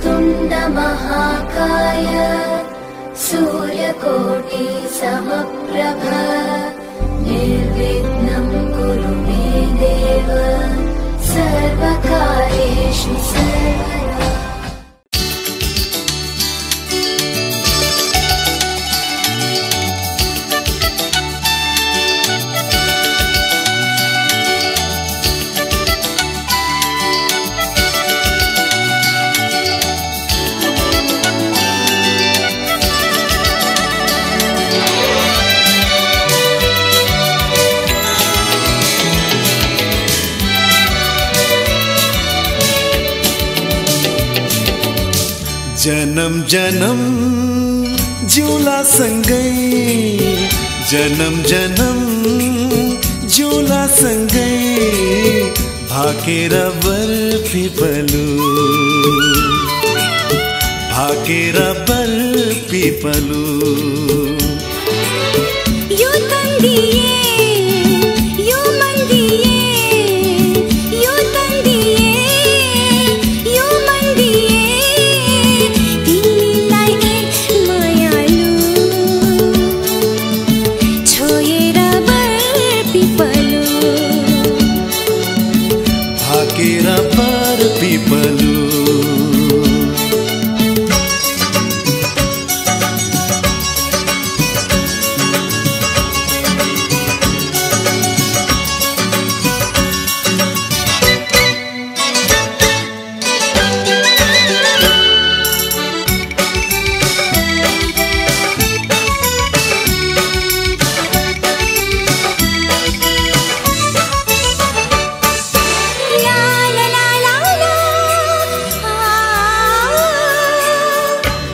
वक्रतुण्ड महाकाय सूर्यकोटि समप्रभ निर्विघ्नं कुरु मे देव सर्वकार्येषु सर्वदा। जन्म जन्म जिउला सँगै, जन्म जन्म जिउला सँगै, भाकेर बरपिपलु, भाकेर बरपिपलु। यो तन्दिए यो मन्दिए, यो तन्दिए यो मन्दिए, तिमीलाई एक मायालु छोएर बरपिपलु, भाकेर बरपिपलु।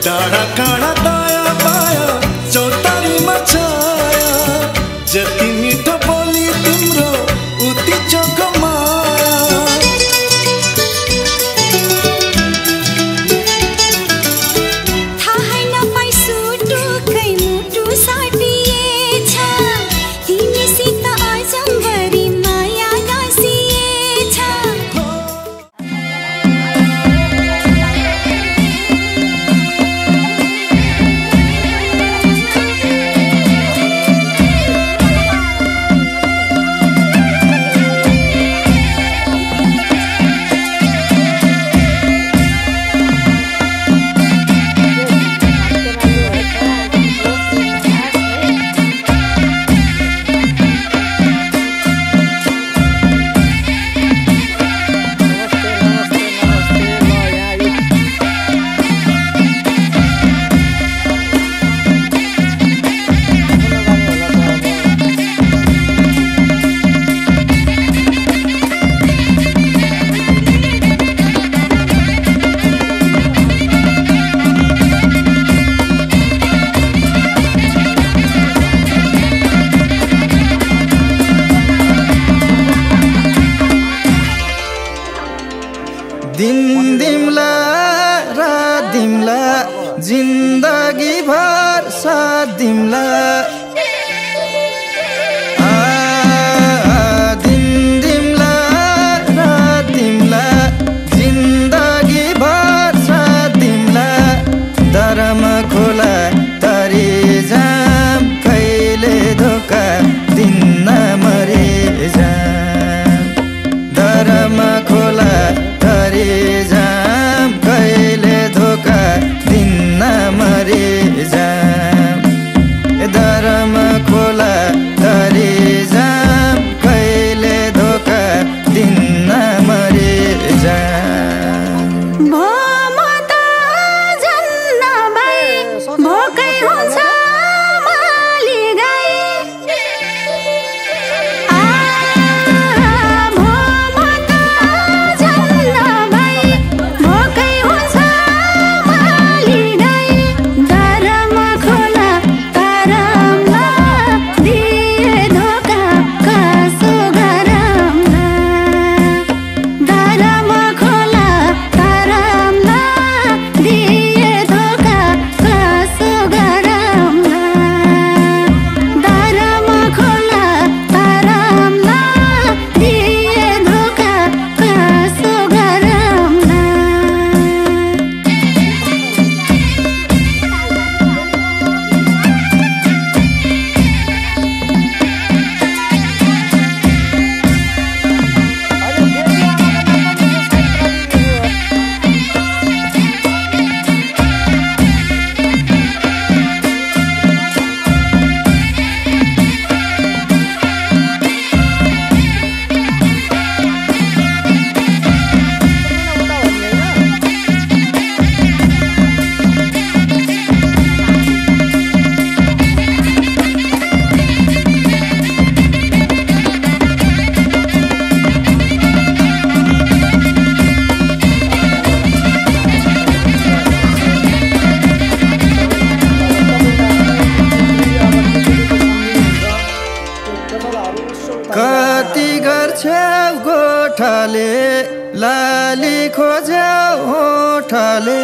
डाँडा काँडा दायाँ बायाँ चौतारीमा छाया, जति मिठो बोली तिम्रो उति चोखो माया। थाहै नपाई सुटुकै मुटु साटिएछ, तिमीसित अजम्बरी माया गाँसिएछ। दिन दिमला रात दिमला, जिन्दगी भर साथ दिमला। दिन दिमला रात दिमला, जिन्दगी भर साथ दिमला। दरमा खोला तरी जाम, कहिले धोका दिन्न मरे जाम। दरमा खोला तरी जाम, कहिले धोका दिन्न मरे जाम। दरमा होठले लाली खोज्याउ होठले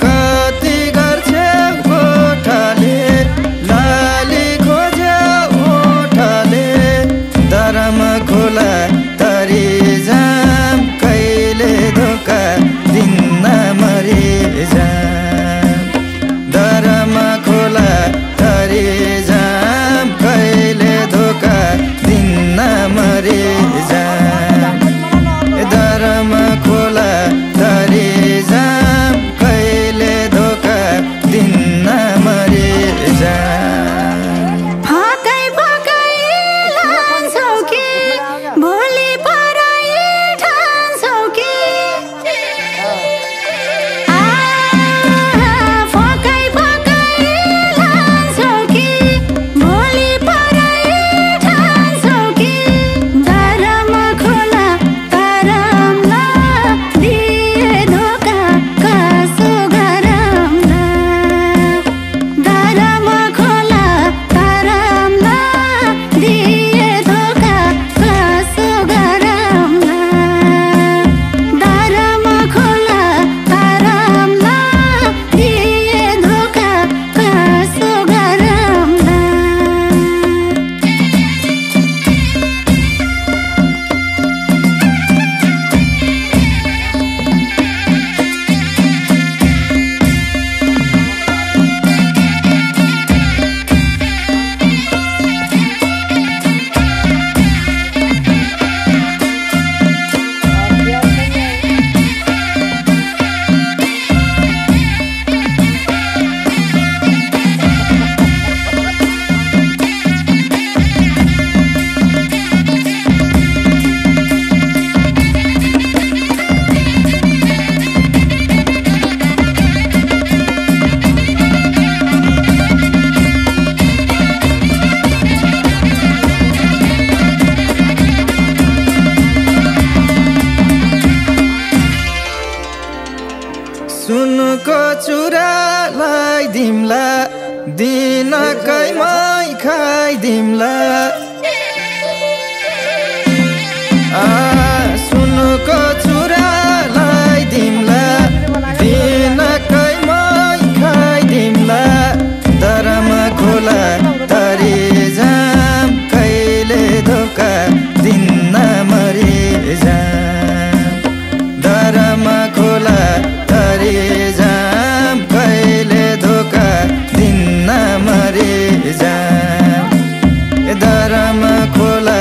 कति गर्छे होठले लाली खोज्याउ होठले दरम खोला तरी जाम कहिले धोका दिन्न मरि जाम दरम खोला तरी जाम कहिले धोका दिन्न मरि जाम दरम खोला तरी जाम कहिले धोका दिन्न मरि जाम फाकै फाकै लान्छौ कि भोलि पराई ठान्छौ कि फाकै फाकै लान्छौ कि भोलि पराई ठान्छौ कि दरम खोला तरमला दिए धोका कसो गरमला दरम खोला तरमला दिए धोका कसो गरमला दरम खोला तरमला दिए धोका कसो गरमला सुनको चुरालाई दिमला दिनकै मै खाइदिमला सुनको चुरालाई दिमला दिनकै मै खाइदिमला दरम खोला तरी जाम कहिले धोका दिन्न मरि जाम दरम खोला तरी जाम कहिले धोका दिन्न मरि जाम दरम खोला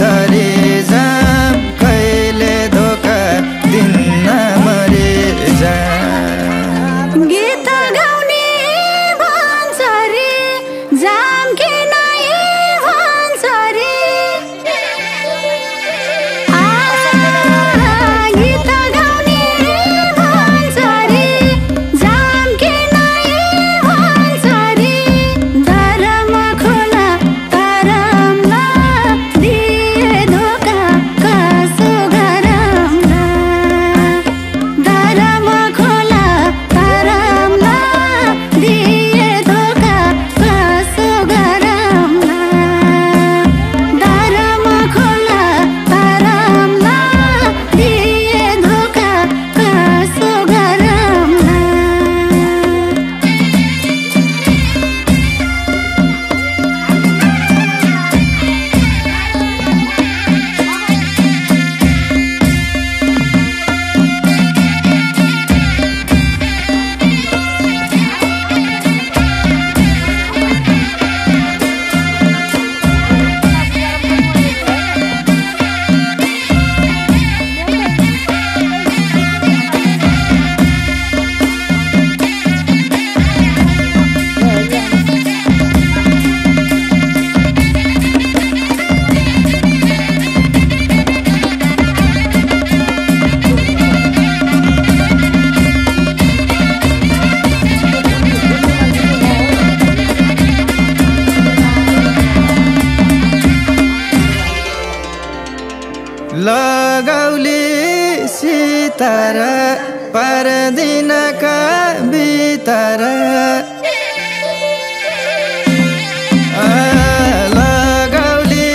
तरी जाम कहिले धोका दिन्न मरि जाम गीत गाउने भन्छ रे जाम किन भन्छ रे गीत गाउने भन्छ रे जाम किन भन्छ रे दरम खोला तरमला दिए धोका कसो गरमला दरम खोला तरमला दिए धोका कसो गरमला दरम खोला तरमला दिए धोका कसो गरमला लगाउली सितारा परदिनका बितारा लगाउली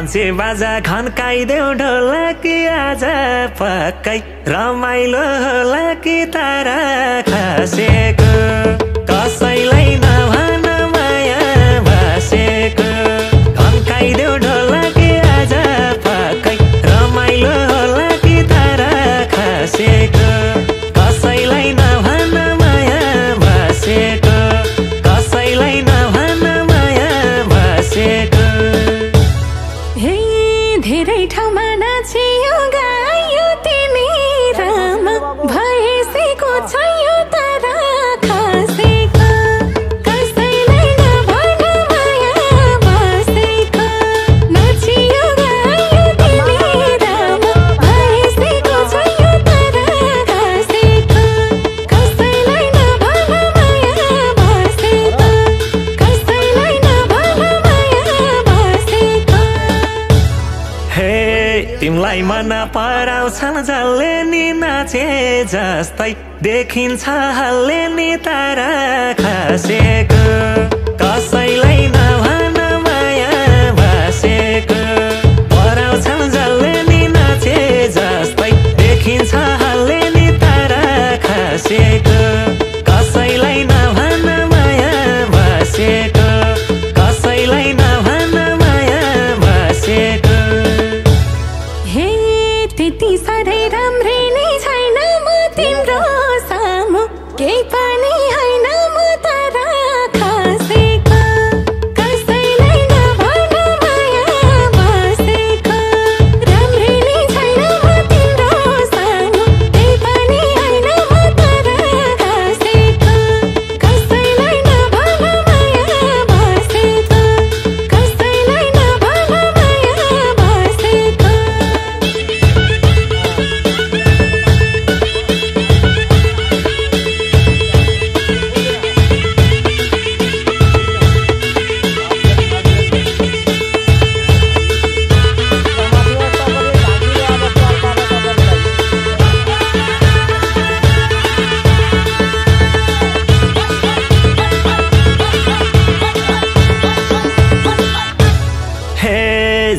पन्से बाजा खन्काइदेऊ ढोलकी आज पक्कै रमाइलो होला कि तारा खसेको कसैलाई नभन माया बसेको खन्काइदेऊ ढोलकी आज पक्कै रमाइलो होला कि तारा खसेको कसैलाई नभन माया बसेको कसैलाई नभन माया बसेको धेरै ठाउँमा नाचियो गायो तिमी राम भएसेको छैयो तारा खसेको कसैलाई नभन माया बसेको नाचियो गायो तिमी राम भएसेको छैयो तारा खसेको कसैलाई नभन माया बसेको कसैलाई नभन माया बसेको हे तिमलाई मन पराउँछन् जसले नि नाचे जस्तै देखिन्छ हल्ले नि तारा खसेको कसैलाई नभन माया बसेको पराउँछन् जसले नि नाचे जस्तै देखिन्छ हल्ले नि तारा खसेको कसैलाई नभन माया बसेको कसैलाई नभन माया बसेको हे त्यति साह्रै राम्रै नै छैन म तिम्रो सामु केही पनि होइन म तारा खसेको कसैलाई नभन माया बसेको राम्रै नै छैन म तिम्रो सामु केही पनि होइन म तारा खसेको कसैलाई नभन माया बसेको कसैलाई नभन माया बसेको हे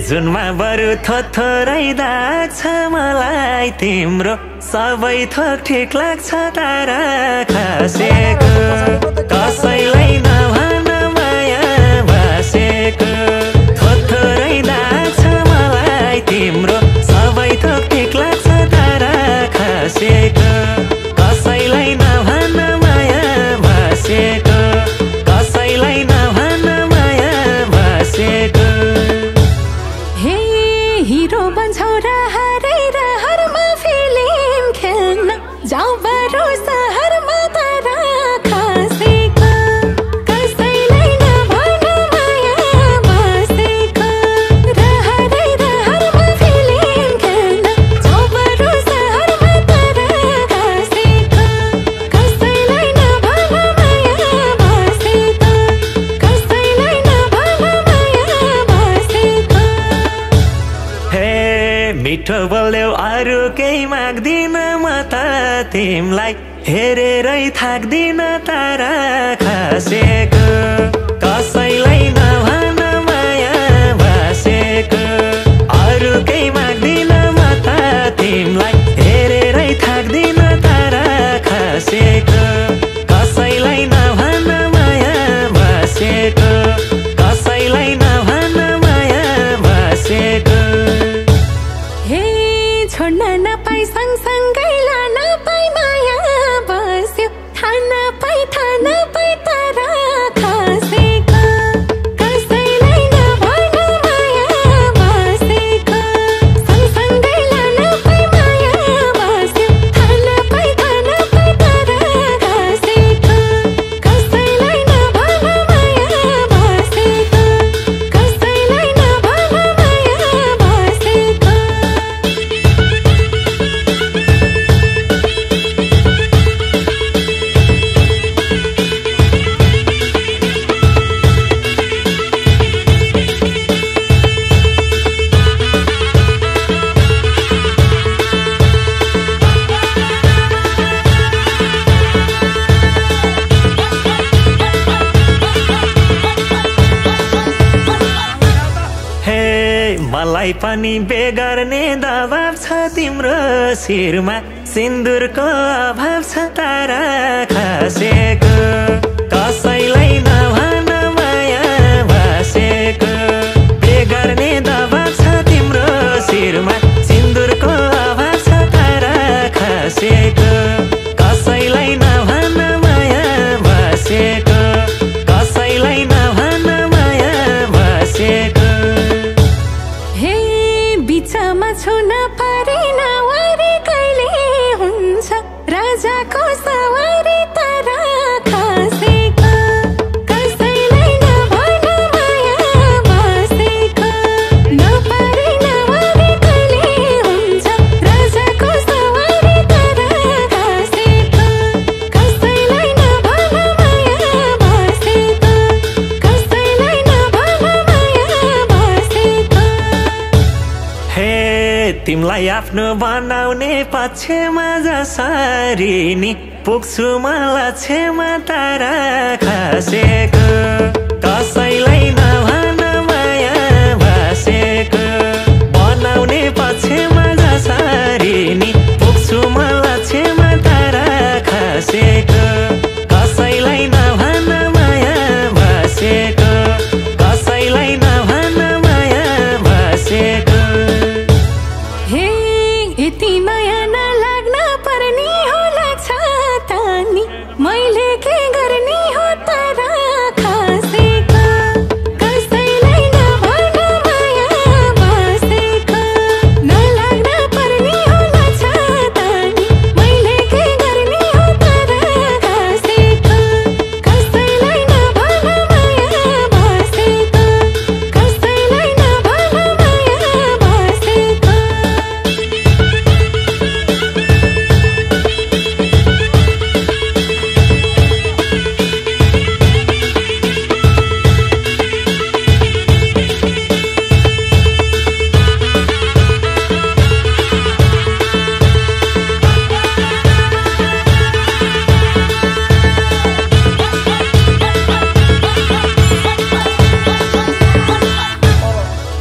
जुनमा बरु थोरै दाग छ मलाई तिम्रो सबै थोक ठिक लाग्छ तारा खसेको कसैलाई नभन माया बसेको थोरै दाग छ मलाई तिम्रो सबै थोक ठिक लाग्छ तारा खसेको कसैलाई नभन माया बसेको कसैलाई नभन माया बसेको हे हिरो बन्छौ र हरेर हरमा फिल्म खेल्न जाऊ बरु सहरमा तारा खसेको कसैलाई नभन माया बसेको र हरेर हरमा फिल्म खेल्न जाऊ बरु सहरमा तारा खसेको कसैलाई नभन माया बसेको कसैलाई नभन माया बसेको हे मिठो बोल्यौ अरू केही माग्दिन म त तिमलाई हेरेरै थाक्दिन तारा खसेको कसैलाई नभन माया बसेको अरू केही माग्दिन म त तिमलाई हेरेरै थाक्दिन तारा खसेको कसैलाई नभन माया बसेको कसैलाई नभन माया बसेको हे छोड्न नपाई सँगसँगै लान पाई माया बस्यो थाहा नपाई तारा खसेको तँलाई पनि बेगर्ने दबाब छ तिम्रो शिरमा सिन्दुरको अभाव छ तारा खसेको कसैलाई नभन माया बसेको बेगर्ने दबाब छ तिम्रो शिरमा सिन्दुरको अभाव छ तारा खसेको कसैलाई नभन माया बसेको कसैलाई नभन माया बसेको हे बिचमा छुन पारेन वारी कहिले हुन्छ राजाको सवारी तारा खसेको कसैलाई नभन माया बसेको नपारेन वारी कहिले हुन्छ राजाको सवारी तारा खसेको कसैलाई नभन माया बसेको कसैलाई नभन माया बसेको हे तिमलाई आफ्नो बनाउने पक्षमा जसरी नि पुग्छु म लक्ष्यमा तारा खसेको कसैलाई नभन माया बसेको बनाउने पक्षमा जसरी नि पुग्छु म लक्ष्यमा तारा खसेको कसैलाई नभन माया बसेको कसैलाई नभन माया बसेको हे यति माया नलाग्न पर्ने हो लाग्छ तानी मैले के गर्ने हो तारा खसेको कसैलाई नभन माया बसेको नलाग्न पर्ने हो लाग्छ तानी मैले के गर्ने हो तारा खसेको कसैलाई नभन माया बसेको कसैलाई नभन माया बसेको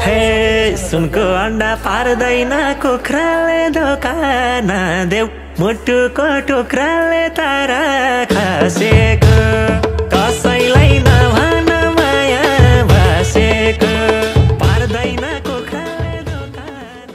हे सुनको अन्डा पार्दैन कुखुराले दोकान देऊ मुटुको टुक्राले तारा खसेको कसैलाई नभन माया बसेको पार्दैन कुखुराले दोकान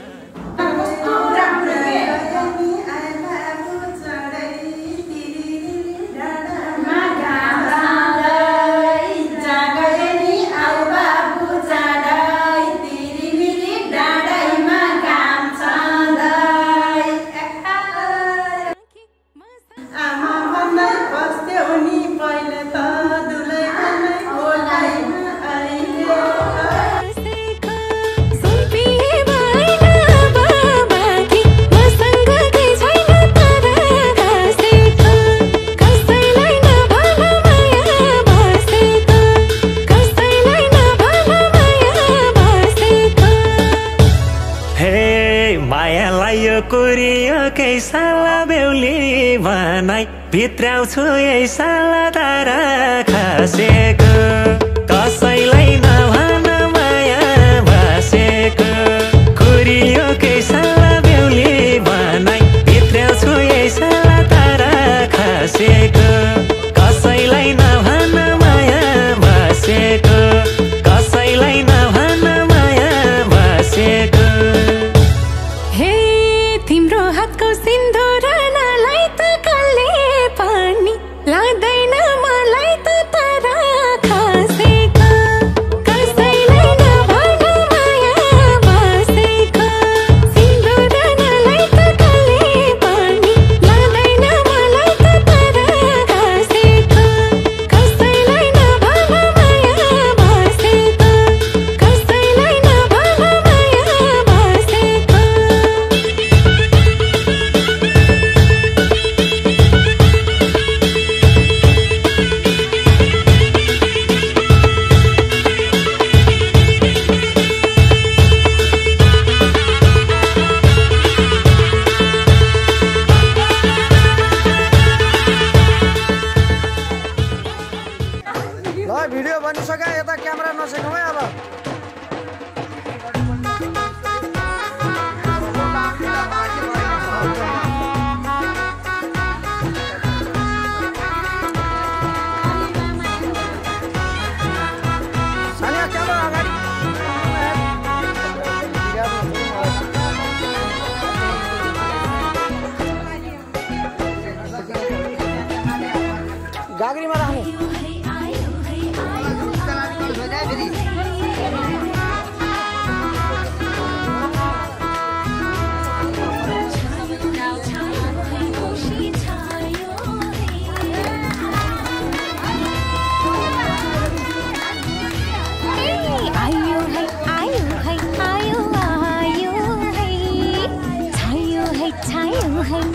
सुम्पिए भएन बाबाकी मसँग केही छैन तारा खसेको कसैलाई नभन माया बसेको कसैलाई नभन माया बसेको हे मायालाई यो कुरियो केही साला बेहुली बनाई भित्राउँछु यही साला तारा खसेको कसैलाई नभन माया बसेको कुरियो केही साला बेहुली बनाई भित्राउँछु यही साला तारा खसेको कसैलाई नभन माया बसेको कसैलाई नभन माया बसेको हे तिम्रो हातको सिन्दुर नलाई त कसले पनि लाग्दैन मलाई त तारा खसेको कसैलाई नभन माया बसेको सिन्दुर नलाई त कसले पनि लाग्दैन मलाई त तारा खसेको कसैलाई नभन माया बसेको कसैलाई नभन माया बसेको ल भिडियो बनिसक्यो यता क्यामेरा नसेकौँ है अब गाग्रीमा राख्नु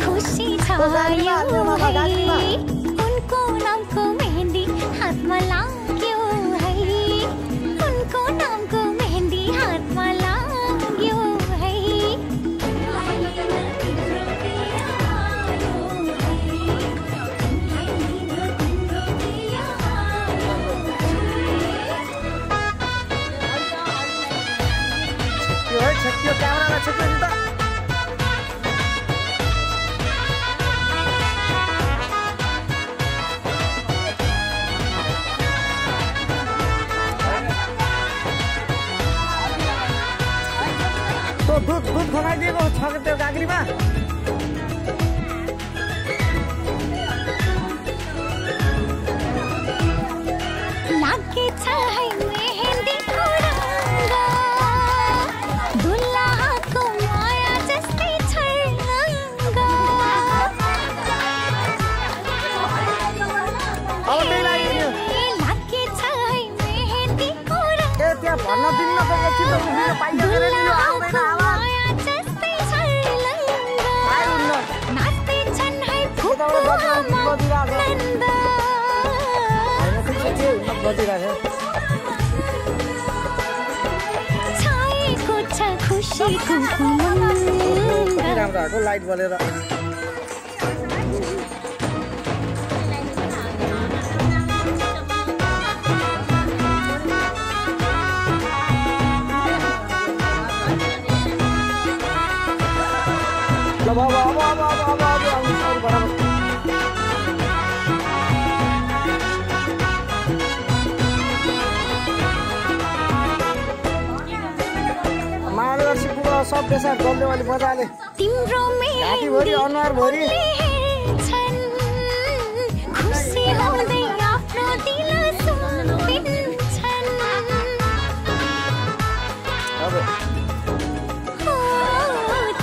खुशी छायो उनको नामको मेहंदी हातमा लाग्यो है उनको नामको मेहंदी हातमा लाग्यो है छक्यो क्यामेरामा छक्यो नि त दूध खनाइदिएको छ त्यो गाग्रीमा लागेछ है मेहन्दीको रङ्ग दुल्हाको माया जस्तै छर्लङ्ग लागेछ है मेहन्दीको रङ्ग त्यहाँ भन्न दिन्न माया जस्तै छर्लङ्ग नाच्दैछन् है फुपूआमा नन्द छाएको छ खुसीको राम्रो लाइट बलेर सब बेसार गल्दै वाली मजाले तिम्रो घाँटीभरि अनुहारभरि खुसी हुँदै आफ्नो दिल सुम्पिन्छन्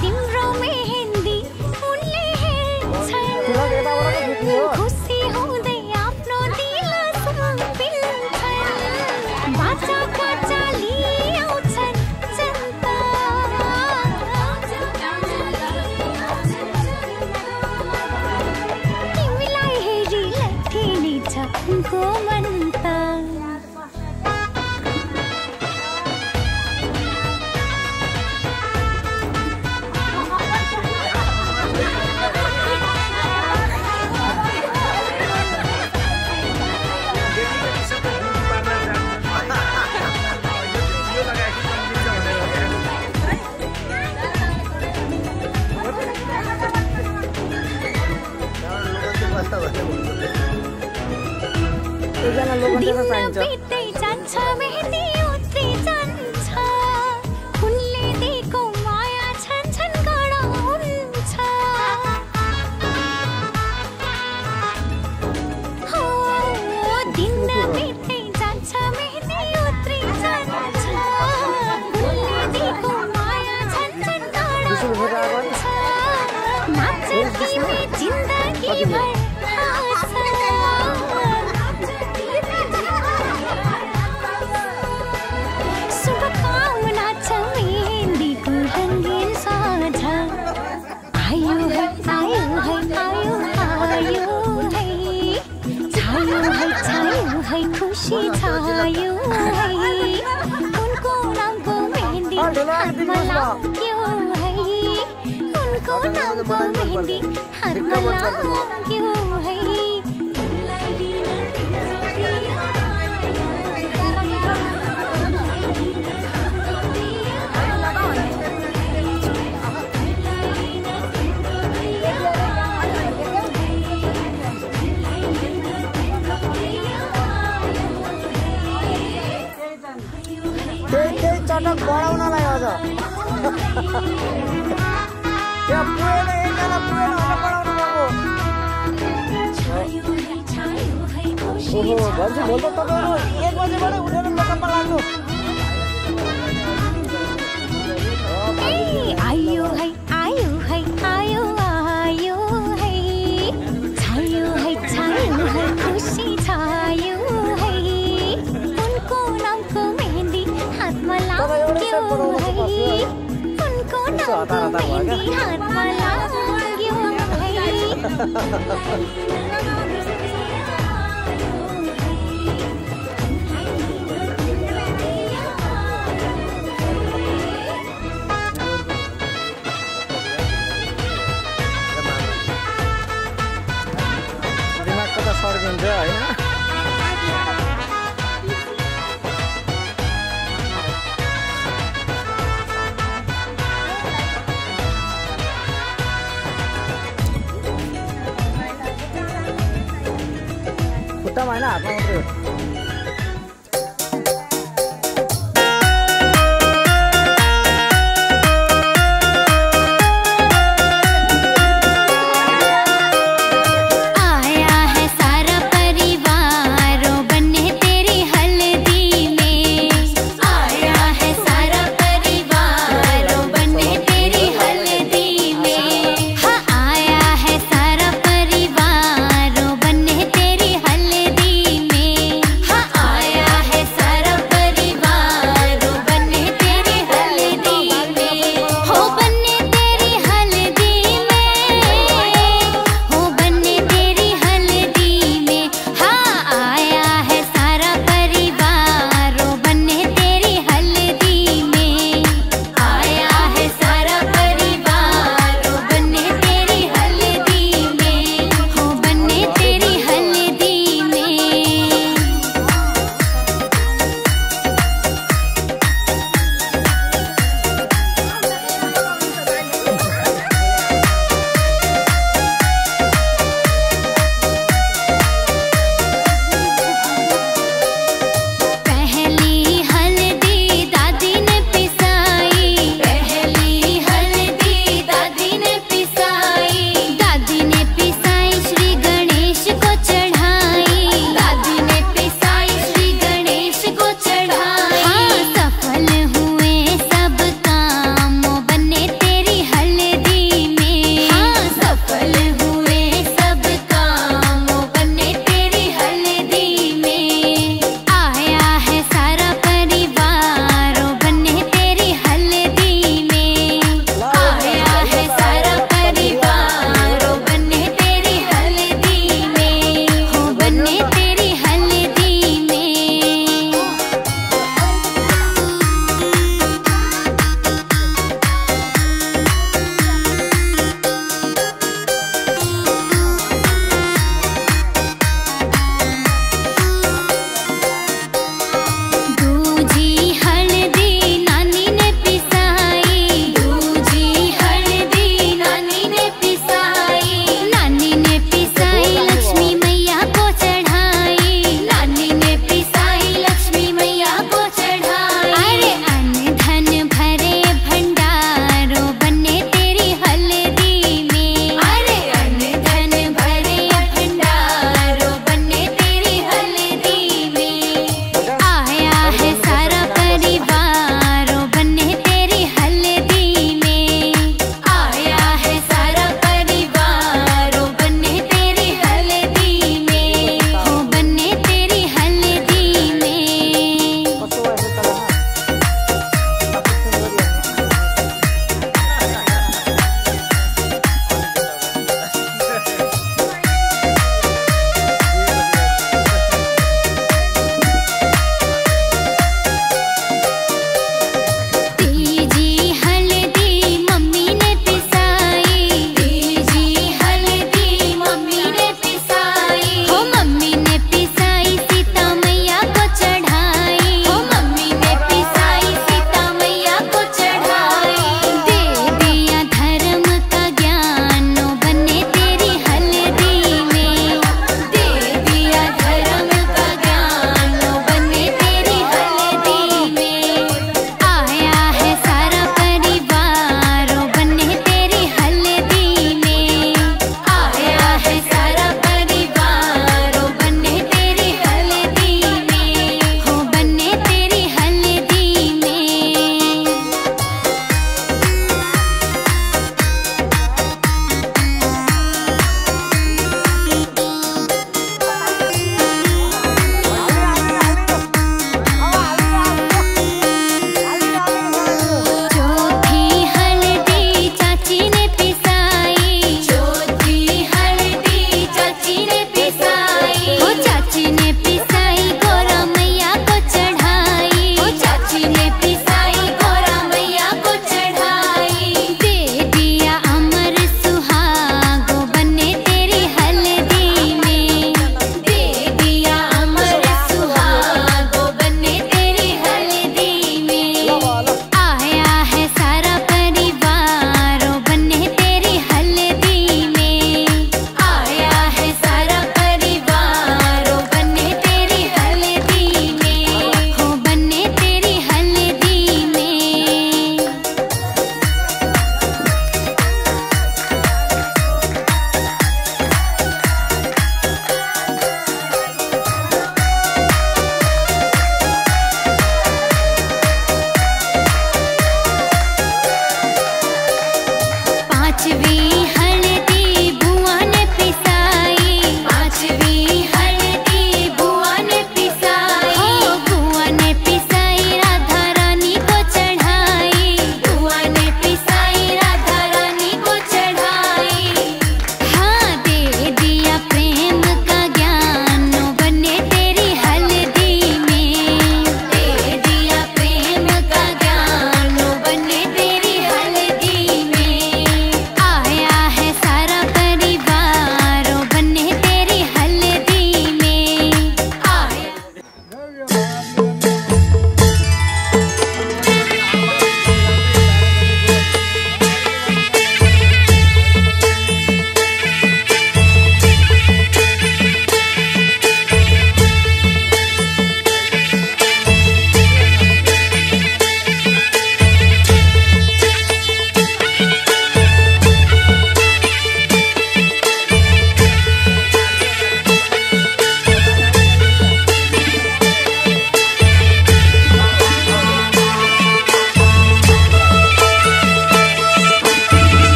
तिम्रो मेहन्दी उनले हेर्छन् खुसी हुँदै आफ्नो दिल सुम्पिन्छन् बाचा काचा लिआउँछन् को मनता बित्दै जान्छ मेहन्दी उत्रै जान्छ उनले दिएको माया छन् गडा हुन्छ हो दिन बित्दै जान्छ मेहन्दी उत्रै जान्छ उनले दिएको माया छन् गडा हुन्छ नाच्छ तिमी जिन्दगी भर खुशी छायो है उनको नामको मेहन्दी हातमा लाग्यो है उनको नामको मेहन्दी हातमा लाग्यो है चटक बढाउनलाई अझ त्यहाँ पुगेन एकजना पुगेन भने बढाउनु पर्यो खुसी भन्छ भोलि त तपाईँहरू 1 बजेबाटै उठेर मेकअपमा लाग्नु आयो है आयो है आयो आयो है छायो है खुसी छायो है उनको नामको मेहंदी हातमा लाग्यो है उनको नामको मेहंदी हातमा लाग्यो है दिमागको त सर्किन्छ होइन खुट्टामा होइन हातमा मात्रै हो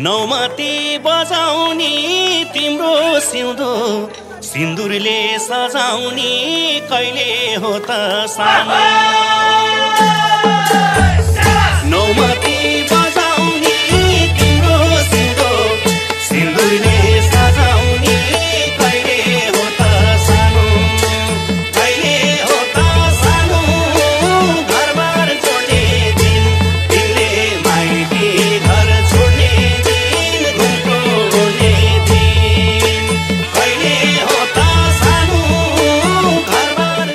नौमती बजाउने तिम्रो सिउँदो सिन्दुरले सजाउने कहिले हो त सानो नौमती बजाउने तिम्रो सिउँदो सिन्दुरले सजाउने कहिले हो त सानो कहिले हो त सानो घरबार छोड्ने दिन तिमीले माइती घर छोड्ने दिन घुम्टो हुने दिन कहिले हो त सानो घरबार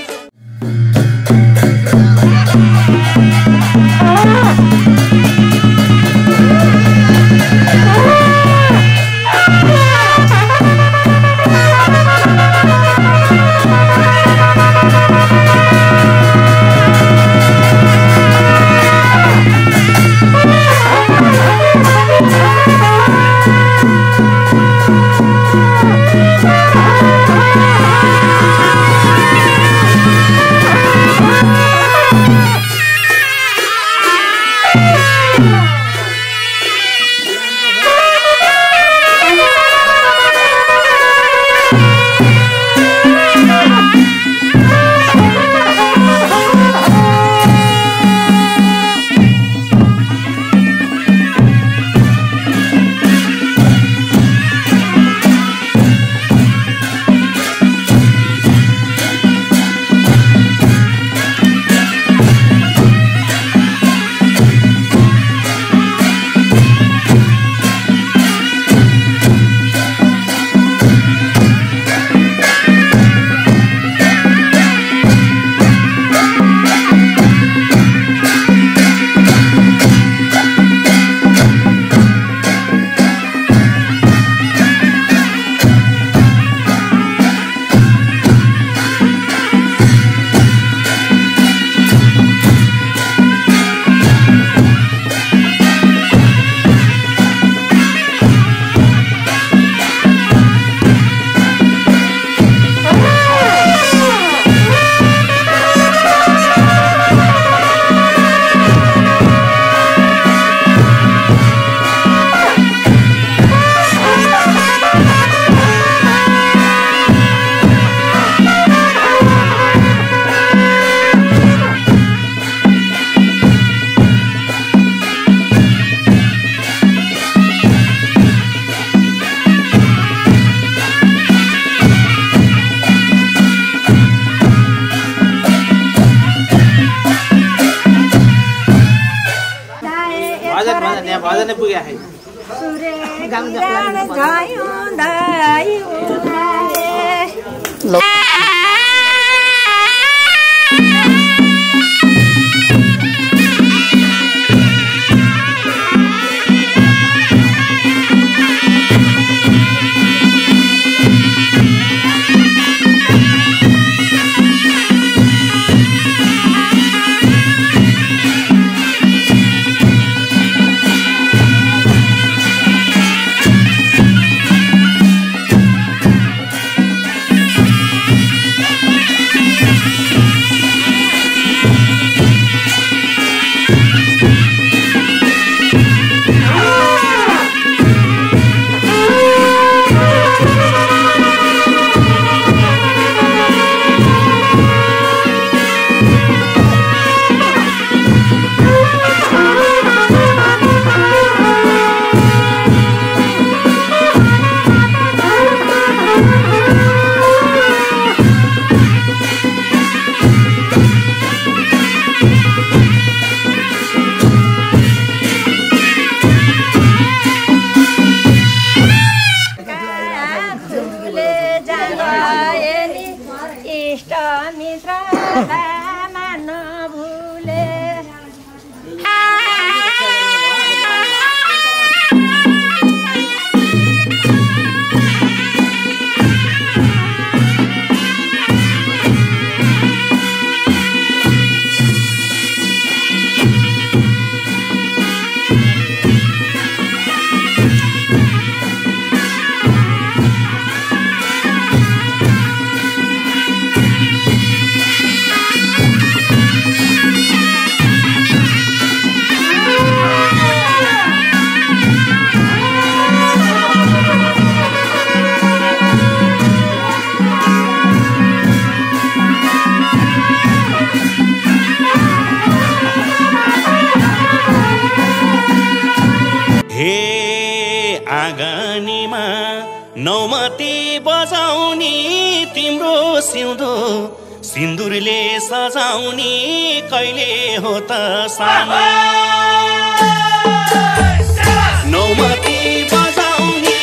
भजन पुग्या है नौमती बजाउने तिम्रो सिउँदो सिन्दुरले सजाउने कहिले हो त सानो नौमती बजाउने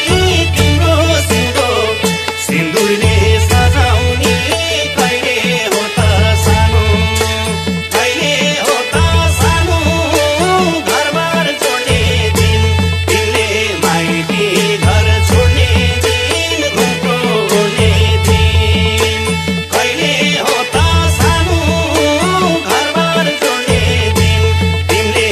तिम्रो सिउँदो सिन्दुरले सजाउने कहिले हो त सानो कहिले हो त सानो घरबार छोड्ने दिन तिमीले माइती घर छोड्ने दिन घुम्रो हुने दिन कहिले हो त सानो घरबार छोड्ने दिन तिमीले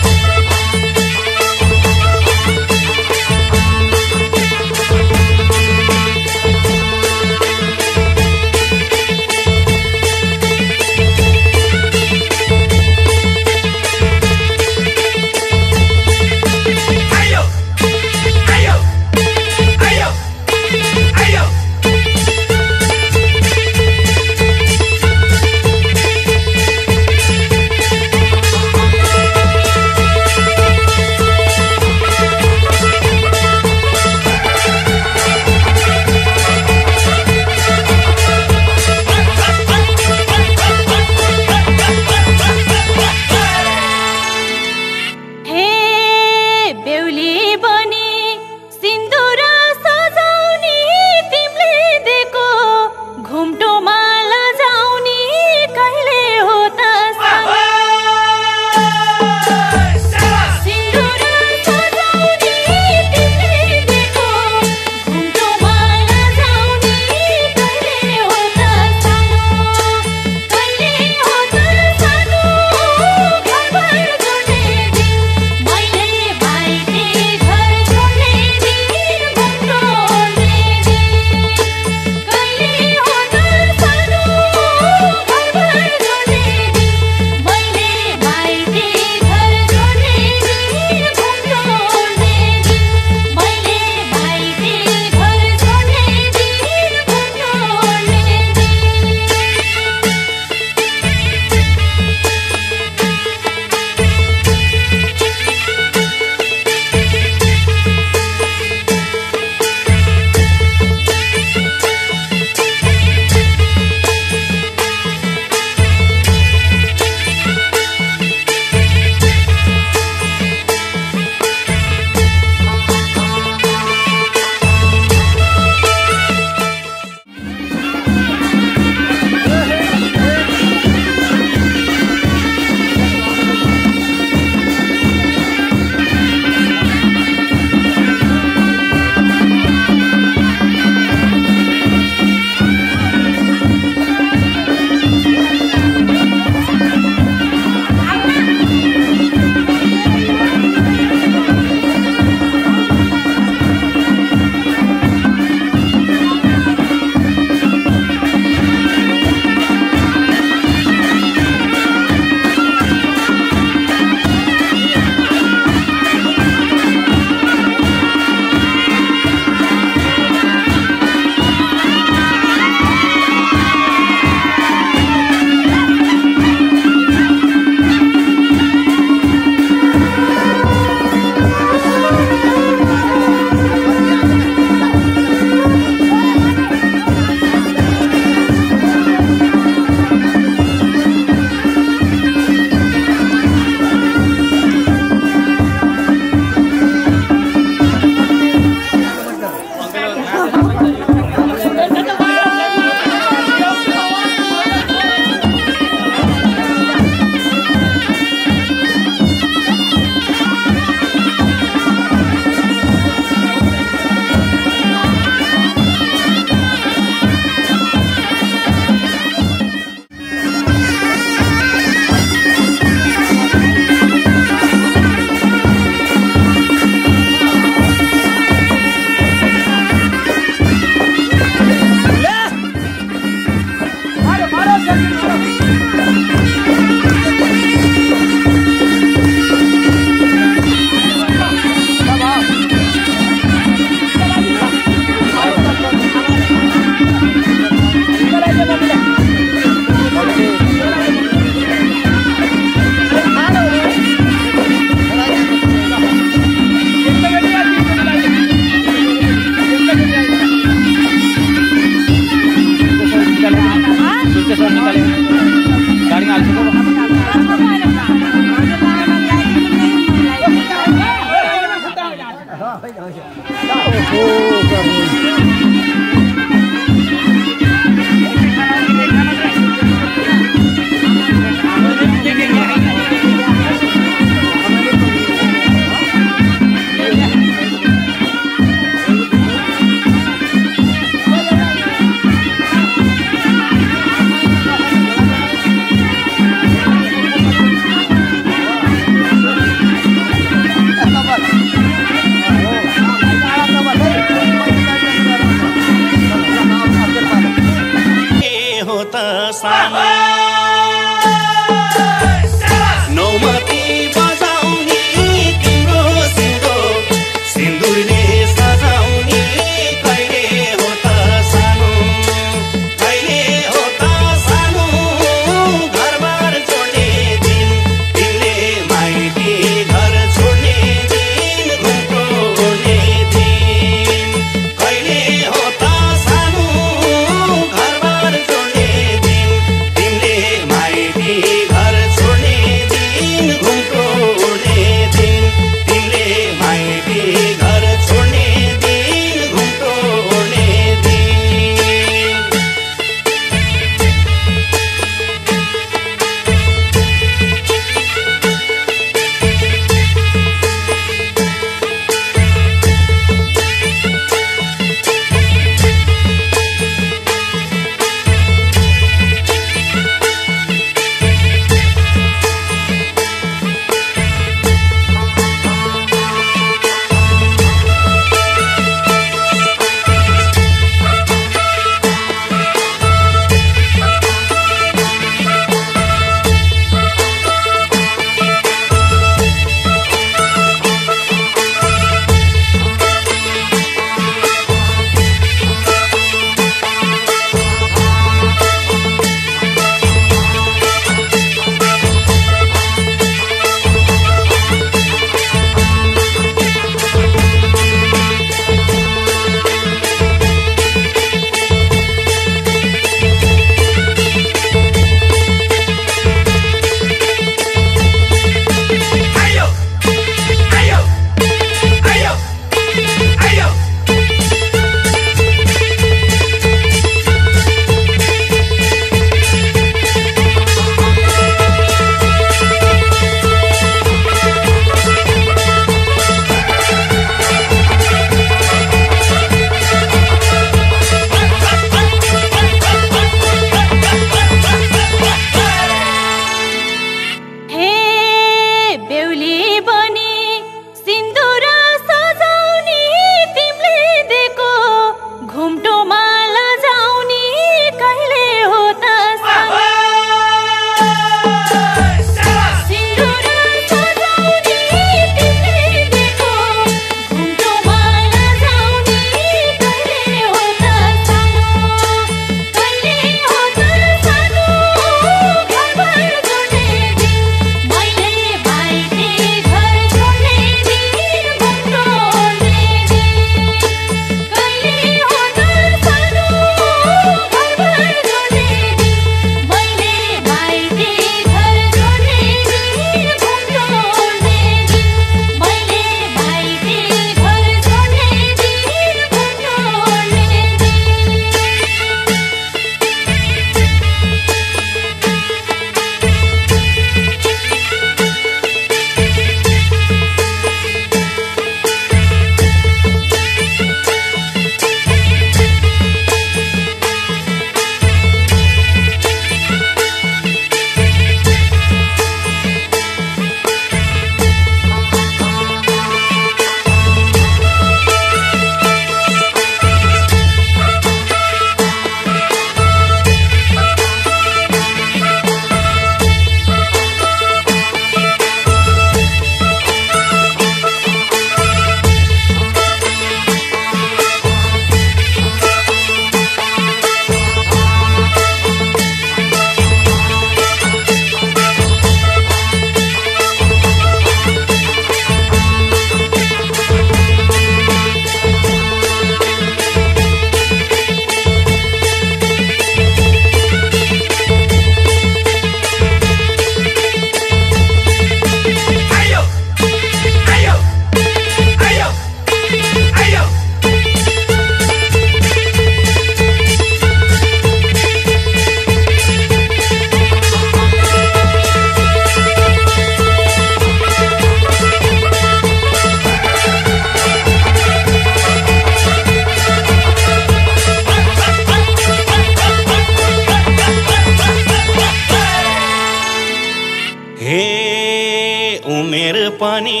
उमेर पनि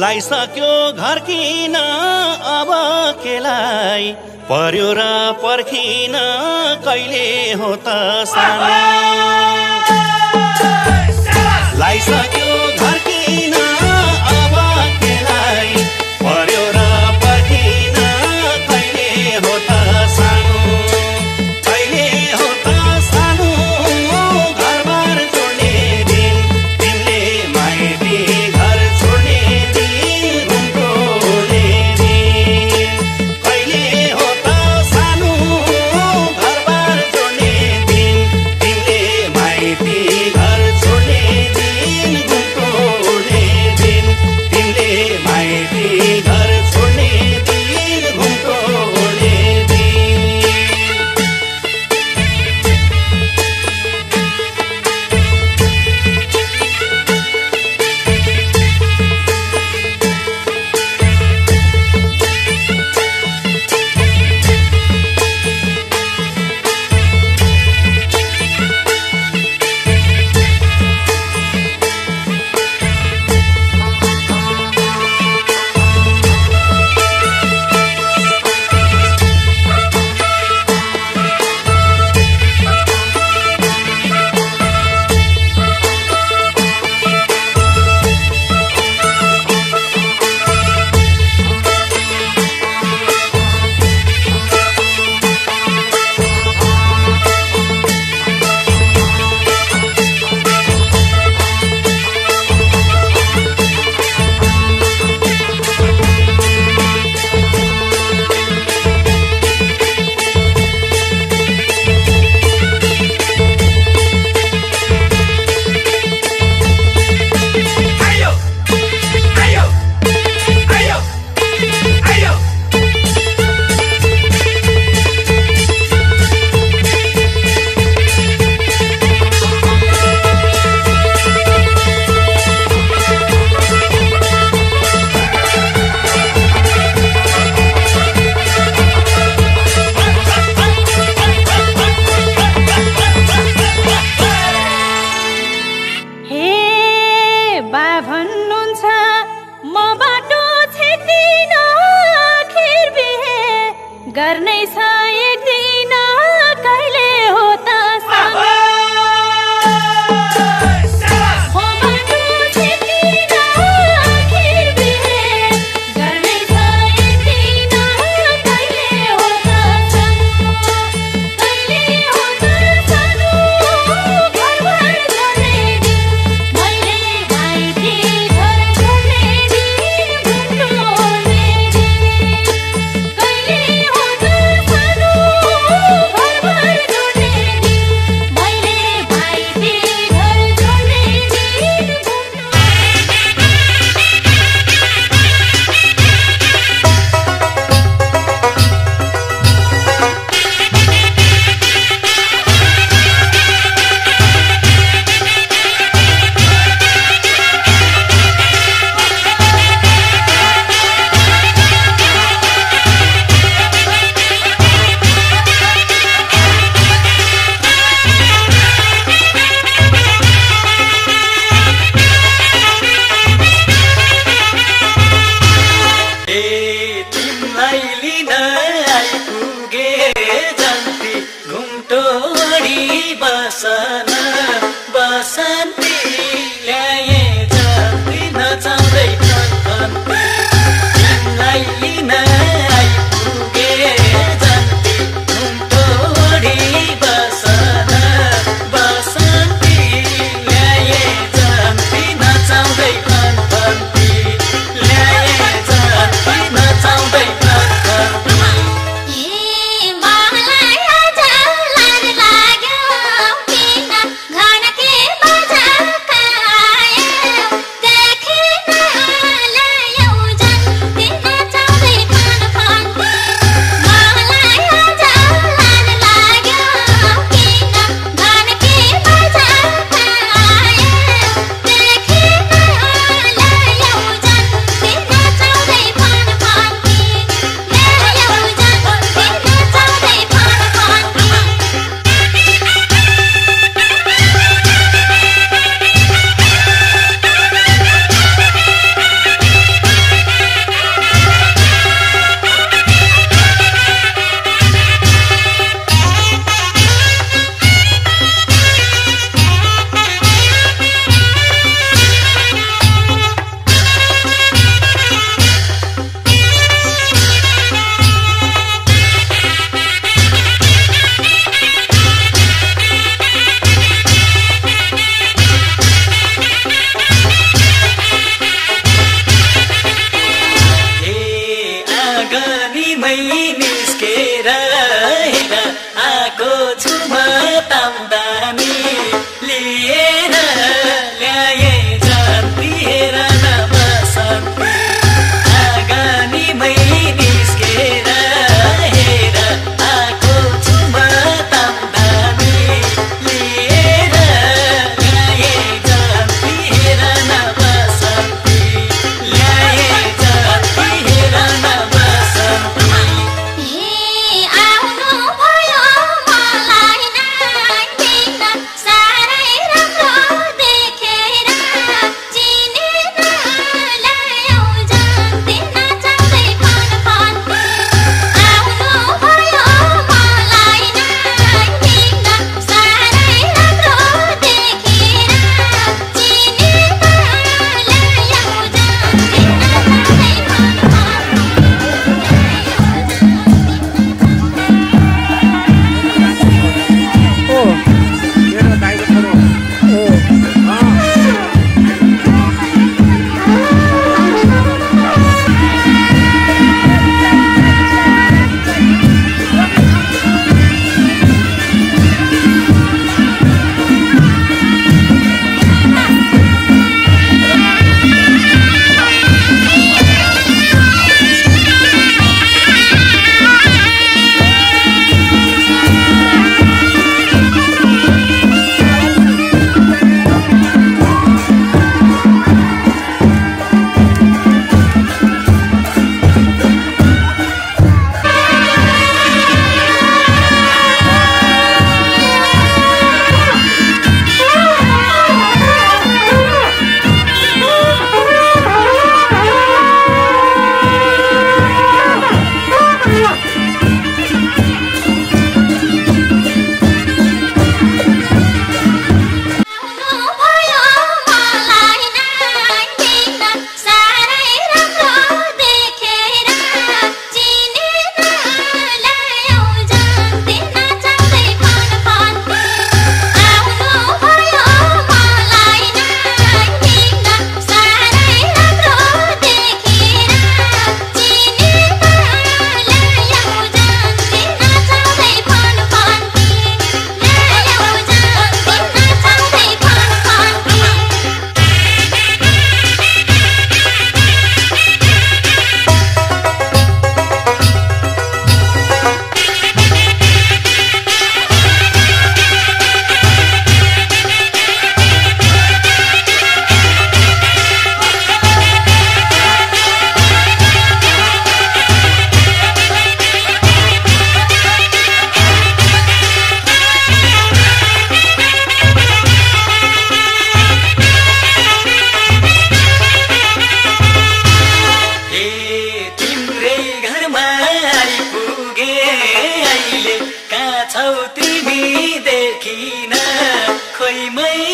लाइसक्यो घर किन अब केलाई पर्यो र पर्खिन कहिले हो त सानो लाइसक्यो घर किन अब केलाई पर्यो र पर्खिन कहिले हो त सानो कहिले हो त सानो घरबार छोड्ने दिन तिमीले माइती घर छोड्ने दिन रुम्टोले दिन कहिले हो त सानो घरबार छोड्ने दिन तिमीले माइती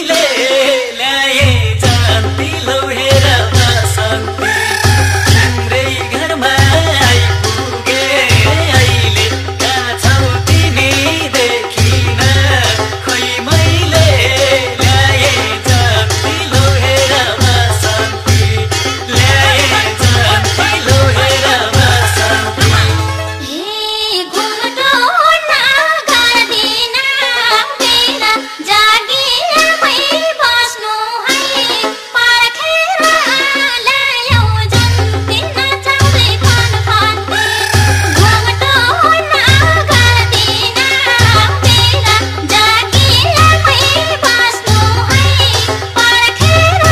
मैले ल्याए जान्ती लौ हेर बसन्ती तिम्रै घरमा आइपुगे अहिले कहाँ छौ तिमी देखिन खोइ मैले ल्याए जान्ती लौ हेर बसन्ती ल्याए जान्ती लौ हेर बसन्ती घुमटो नगर्दिन मेरा जागिरमै बस्नु है पर्खेर ल्यायौ जन्ती नचाउँदै फनफन्ती घुमटो नगर्दिन मेरा जागिरमै बस्नु है पर्खेर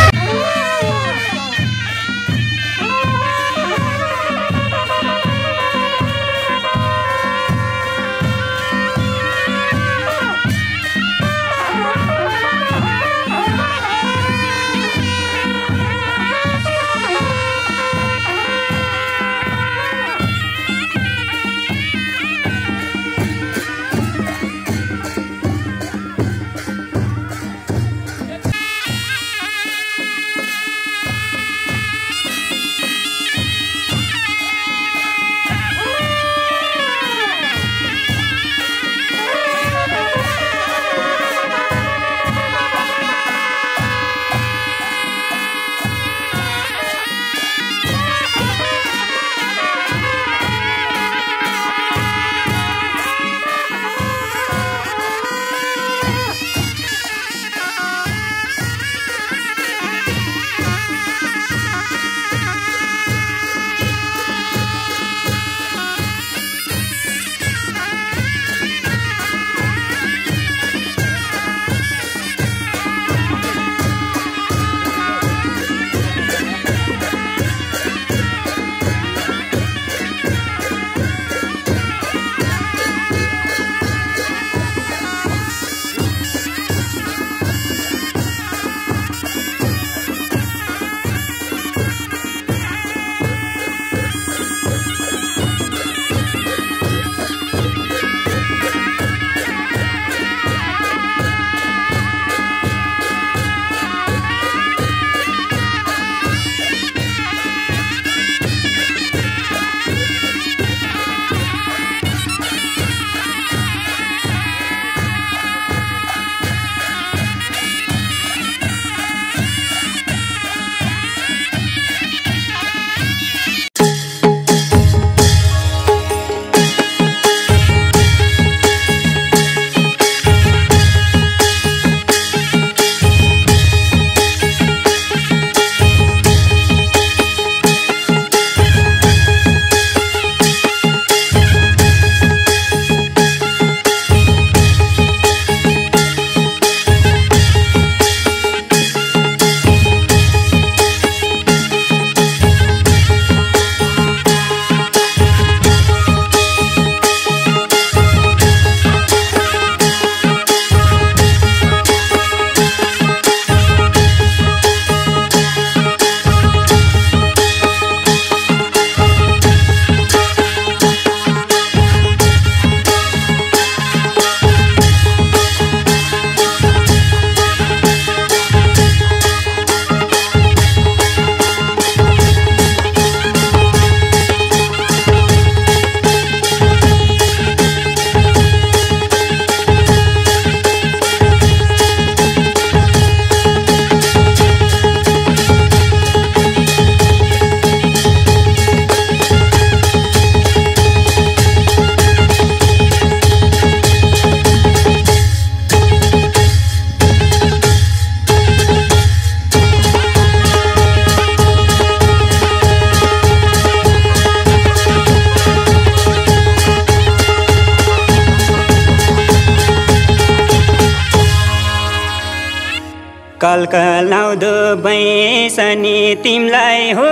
कलकलाउँदो पैसा नि तिमीलाई हो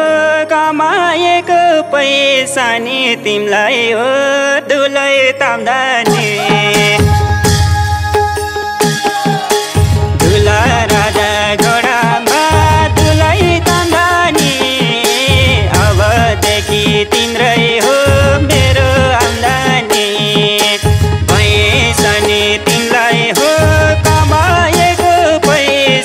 कमाएको पैसा नि तिमीलाई हो दुलै ताम्दा नि दुला राजा घोडामा दुलै ताम्दा नि अबदेखि तिम्रै हो मेरो आम्दानी पैसा नि तिमीलाई हो कमाएको पैसा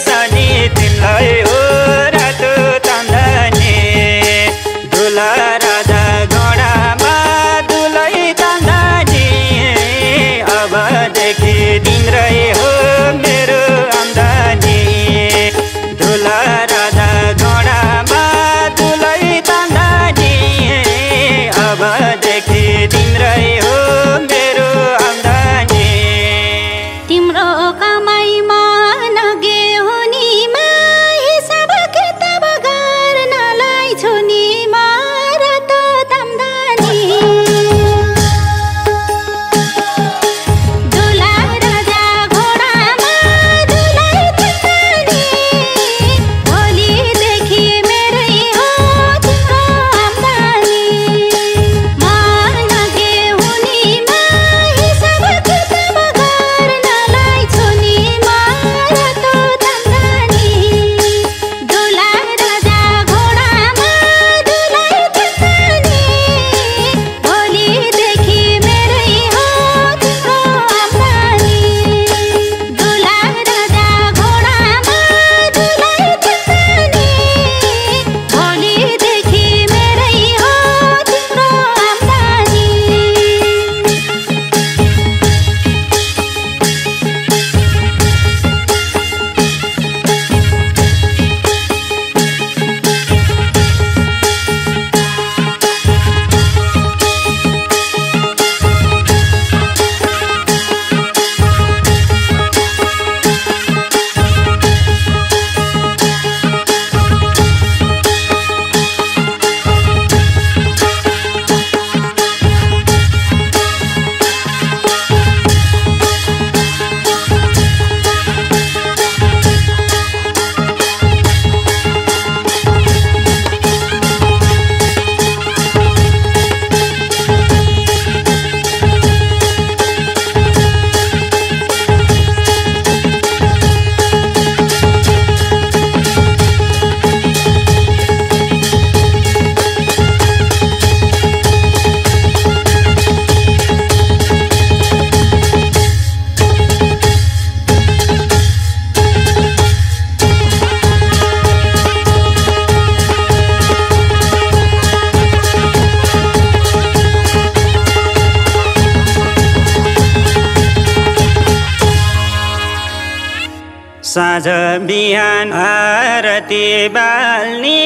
साँझ बिहान आरती बाल्ने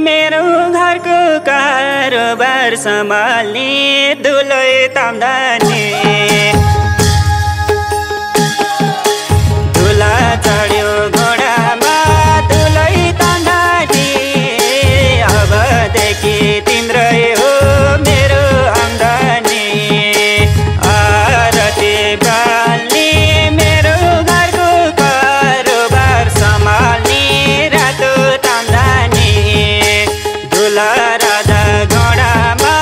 मेरो घरको कारोबार सम्हाल्ने दुलै ताम्दानी दुला चढ्यो घोडामा दुलै ताम्दानी अबदेखि तिम्रै हो मेरो आम्दानी आरती बाल्ने मेरो घरको कारोबार सम्हाल्ने रातो ताम्दानी दुला राजा घोडामा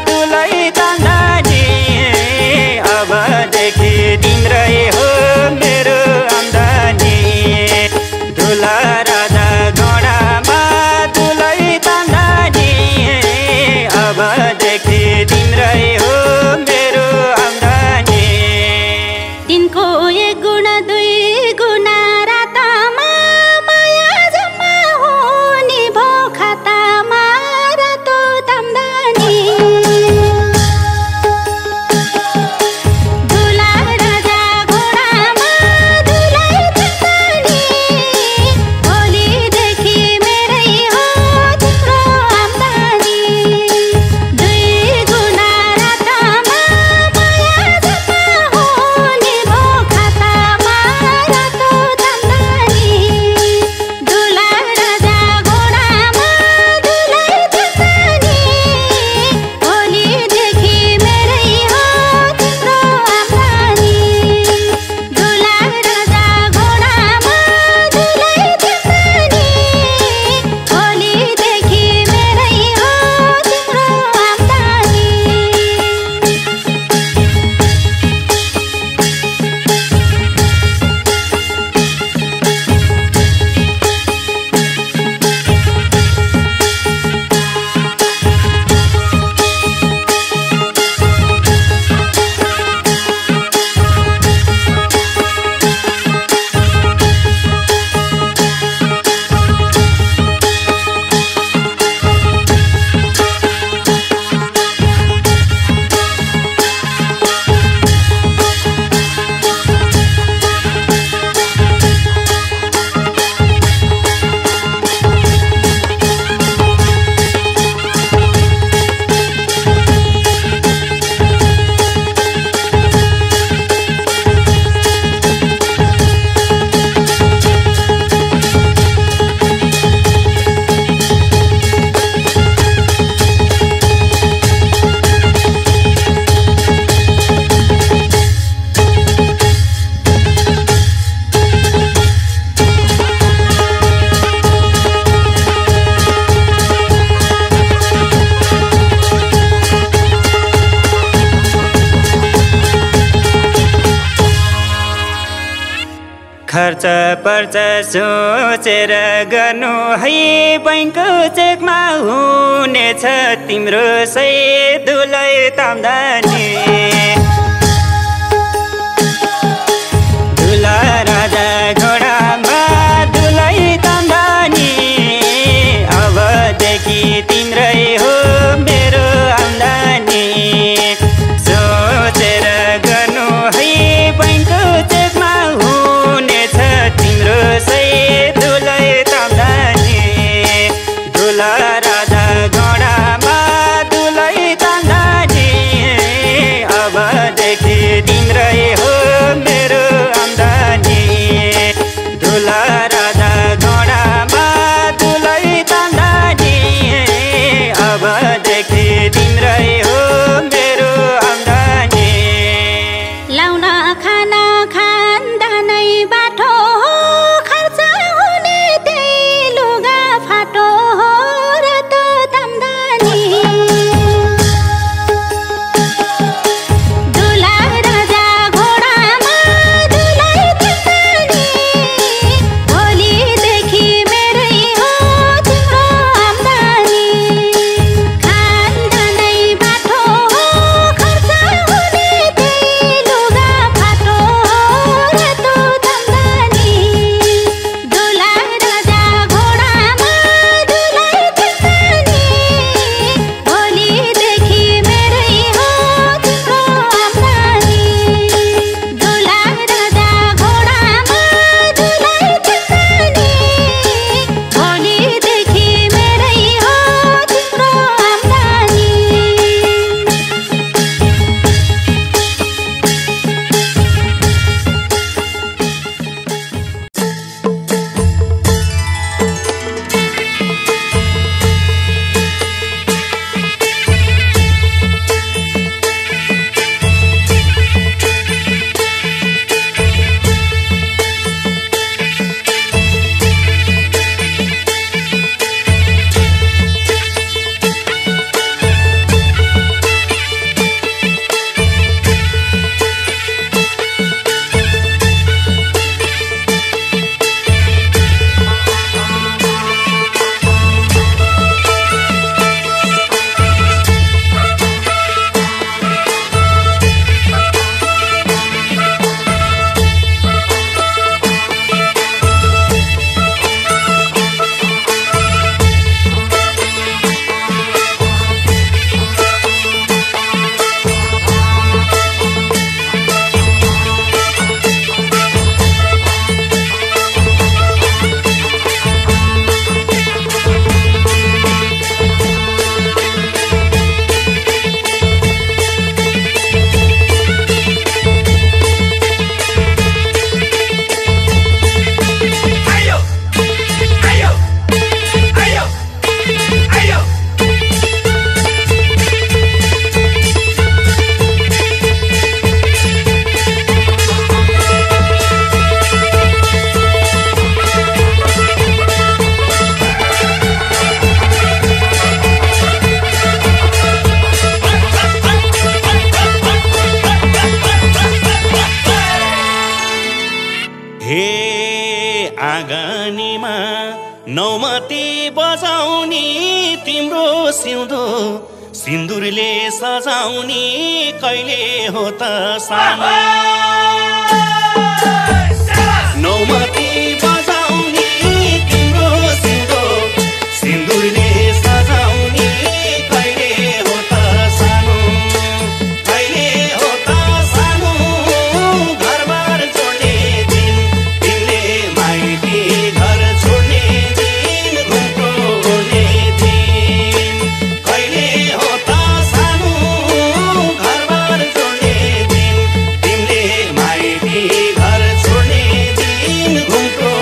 दुलै ताम्दानी अबदेखि तिम्रै हो मेरो आम्दानी दुला राजा घोडामा दुलै ताम्दानी अबदेखि तिम्रै हो मेरो आम्दानी दिनको एक गुणा दुई गुणा रातमा माया जम्मा हुने भो खातामा रातो ताम्दानी दुला राजा घोडामा दुलै ताम्दानी भोलिदेखि मेरै हो तिम्रो आम्दानी दुई गुणा रातमा माया जम्मा हुने भो खातामा रातो ताम्दानी दुला राजा घोडामा दुलै ताम्दानी भोलिदेखि मेरै हो तिम्रो आम्दानी दुला राजा घोडामा दुलै ताम्दानी भोलिदेखि मेरै हो तिम्रो आम्दानी खर्च पर्च सोचेर गर्नु है बैङ्कको चेकमा हुनेछ तिम्रो सही दुलै ताम्दानी दुला राजा घोडामा दुलै ताम्दानी अबदेखि तिम्रै हो मेरो आम्दानी सोचेर गर्नु है बैङ्कको चेकमा हुनेछ तिम्रो सही दुलै ताम्दानी दुला राजा घोडामा दुलै ताम्दानी पानीमा नौमती बजाउने तिम्रो सिउँदो सिन्दुरले सजाउने कहिले हो त सानो नौमती बजाउने तिम्रो सिउँदो सिन्दुरले सजाउने कहिले हो त सानो कहिले हो त सानो घरबार छोड्ने दिन तिमीले माइती घर छोड्ने दिन घुम्टो ओर्ने दिन कहिले हो त सानो घरबार छोड्ने दिन तिमीले माइती घर छोड्ने दिन घुम्टो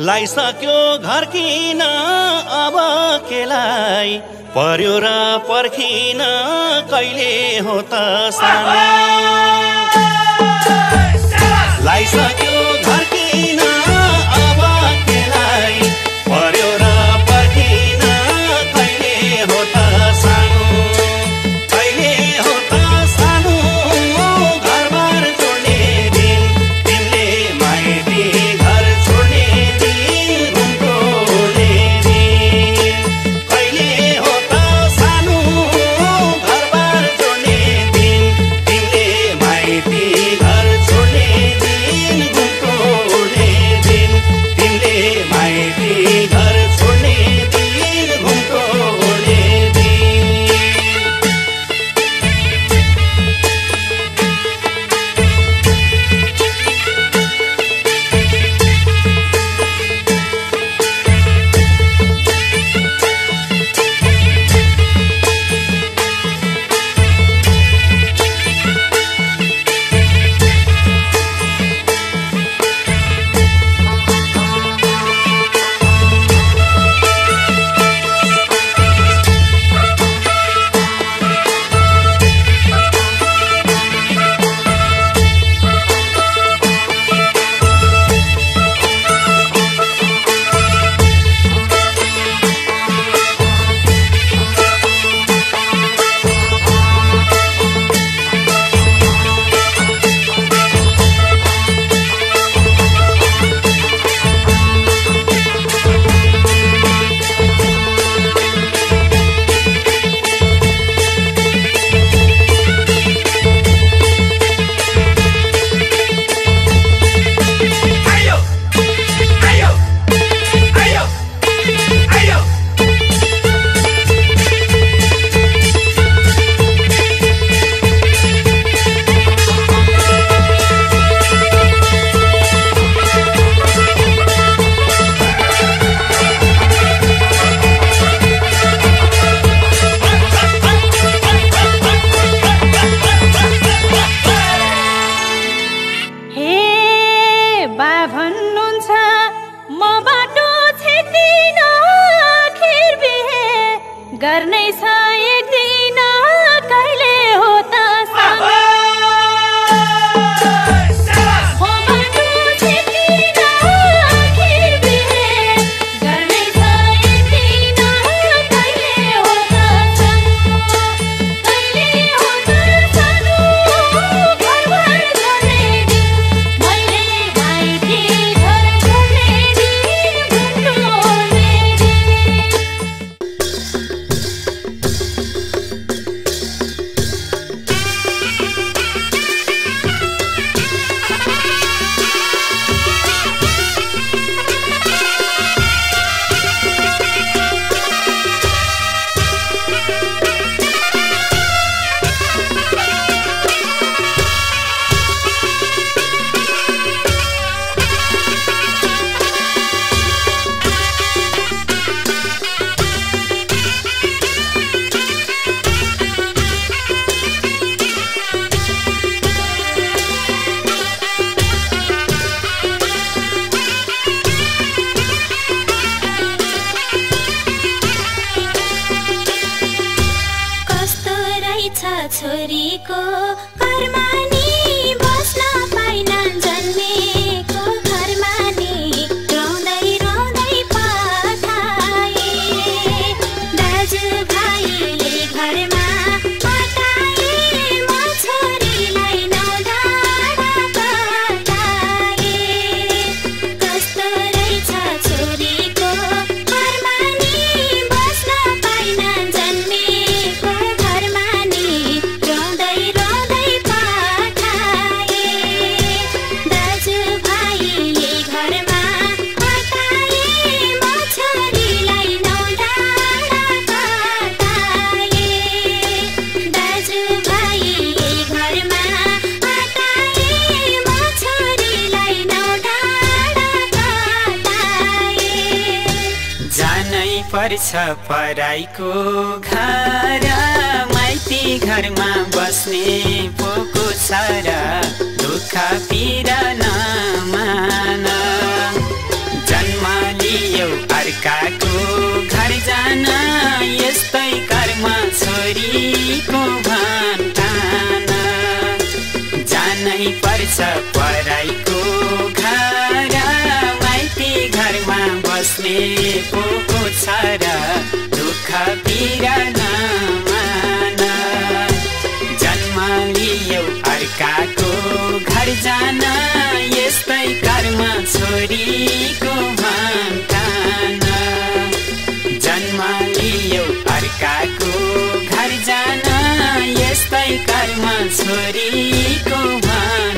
लाइसक्यो घर किन अब केलाई पर्यो र पर्खिन कहिले हो त सानो लाइसक्यो घर किन अब केलाई पर्यो र पर्खिन कहिले हो त सानो कहिले हो त सानो घरबार छोड्ने दिन तिमीले माइती घर छोड्ने दिन घुम्टोले दिन कहिले हो त सानो घरबार छोड्ने दिन तिमीले माइती घर छोड्ने दिन घुम्टोले दिन तिमीले माइती घर छोड्ने दिन घुम्टोले दिन छोरीको घरमा नि बस्न पाइन जन्मेको घरमा नि रोँदै रोँदै पठाए दाजुभाइले घरमा हटाए म छोरीलाई नौडाँडा पठाए कस्तो रहेछ छोरीको घरमा नि बस्न पाइन जन्मेको घरमा नि रोँदै रोँदै पठाए दाजुभाइले घरमा हटाए म छोरीलाई नौडाँडा पठाए दाजुभाइले घरमा हटाए म छोरीलाई नौडाँडा पठाए जानै पर्छ पराईको घर माइती घरमा बस्ने पोको छ र दुःख पीडा नमान पर्छ पराईको घर माइती घरमा बस्ने पोको छ र दुःख पीडा नमान जन्म लियो अर्काको घर जान यस्तै कर्म छोरीको भन्ठान जन्म लियो अर्काको घर जान यस्तै कर्म छोरीको भन्ठान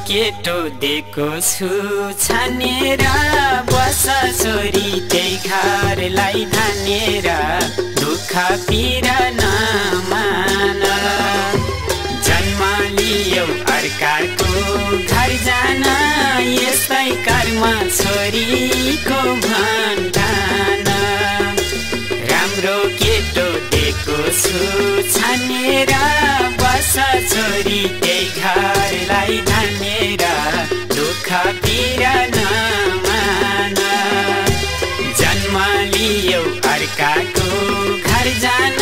केटो दिएको छु छानेर बस छोरी त्यही घरलाई धानेर दुःख पीडा नमान जन्म लियो अर्काको घर जान यस्तै कर्म छोरीको भन्ठान राम्रो केटो दिएको छु छानेर बस छोरी त्यही घरलाई धानेर दुःख पीडा नमान जन्म लियो अर्काको घर जान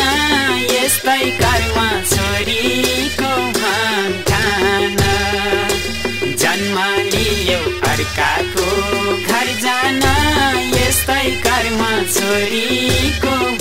यस्तै कर्म छोरीको भन्ठान जन्म लियो अर्काको घर जान यस्तै कर्म छोरीको